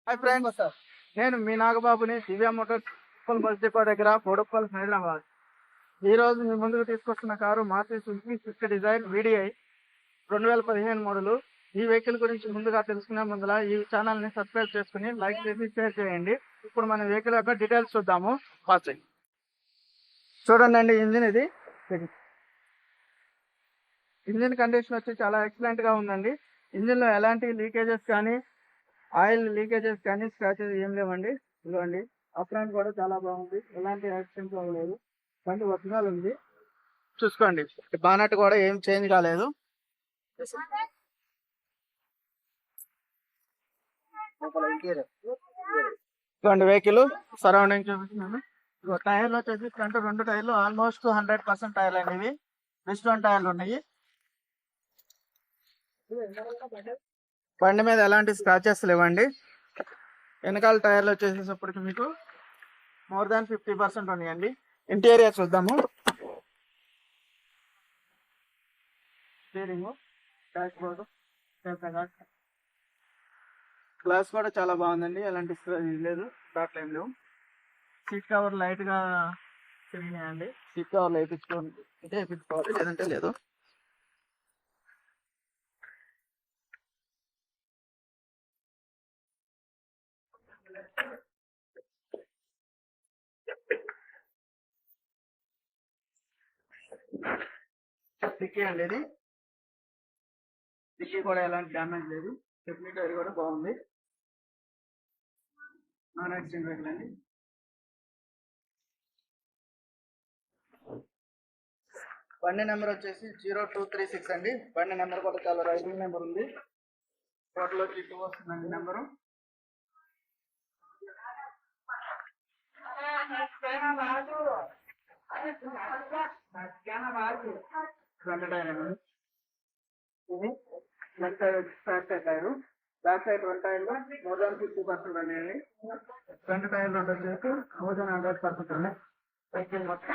Hi friends, నేను మీ నాగబాబుని దివ్య మోటార్స్ బస్ డిపో దగ్గర బోడుప్పల్ హైదరాబాద్. ఈ రోజు మీ ముందుకు తీసుకొస్తున్న car Maruti Suzuki Swift Dzire VDI 2015 model. ఈ వెహికల్ గురించి ముందుగా తెలుసుకునే ముందుల ఈ ఛానల్ ని సబ్స్క్రైబ్ చేసుకుని లైక్ చేసి షేర్ చేయండి. ఇప్పుడు మన వెహికల్ యొక్క డీటెయిల్స్ చూద్దాము. చూడండి, ఇది ఇంజిన్ కండిషన్ వచ్చి చాలా ఎక్సలెంట్ గా ఉందండి. ఇంజిన్ లో ఎలాంటి లీకేజెస్ కానీ ఆయిల్ లీకేజెస్ కానీ స్క్రాచెస్ ఏం లేవండి. ఇదిగోండి, అప్రాంట్ కూడా చాలా బాగుంది, ఎలాంటి యాక్సిడెంట్ అవ్వలేదు. బండి ఒరిజినల్ ఉంది, చూసుకోండి. బానట్ కూడా ఏం చేంజ్ కాలేదు. ఇదిగోండి వెహికల్ సరౌండింగ్ చూపిస్తున్నాను. టైర్లు వచ్చేసి ఫ్రంట్ 2 టైర్లు ఆల్మోస్ట్ 100% టైర్లు అనేవి రెస్టారెంట్ టైర్లు ఉన్నాయి. బండి మీద ఎలాంటి స్క్రాచెస్ లేవండి. వెనకాల టైర్లు వచ్చేసేటప్పటికి మీకు మోర్ దాన్ 50% ఉన్నాయండి. ఇంటీరియర్ చూద్దాము. స్టీరింగ్, డాష్ బోర్డు, గ్లాస్ కూడా చాలా బాగుందండి, ఎలాంటి లేదు, డాట్లు ఏం లేవు. సీట్ కవర్ లైట్ గా తిరిగినాయండి. సీట్ కవర్ వేయించుకోవాలి, లేదంటే లేదు. డిక్కీ అండి, ఇది డిక్కీ కూడా ఎలాంటి డ్యామేజ్ లేదు. స్టెప్నీ టైర్ కూడా బాగుంది, నాన్ యాక్సిడెంట్ వెహికల్ అండి. బండి నెంబర్ వచ్చేసి 0236 అండి. బండి నెంబర్ కూడా చాలా రైటింగ్ నెంబర్ ఉంది. టోటల్ వచ్చి 2 వస్తుందండి నెంబరు. ఫ్రంట్ టైర్ అండి, ఇది లెఫ్ట్ సైడ్ వచ్చి back side tyre. Back side 2 టైర్లు మోర్ దాన్ 50% అండి. ఫ్రంట్ టైర్ వచ్చేసి మోర్ దాన్ 100% అండి. సైకిల్ మొత్తం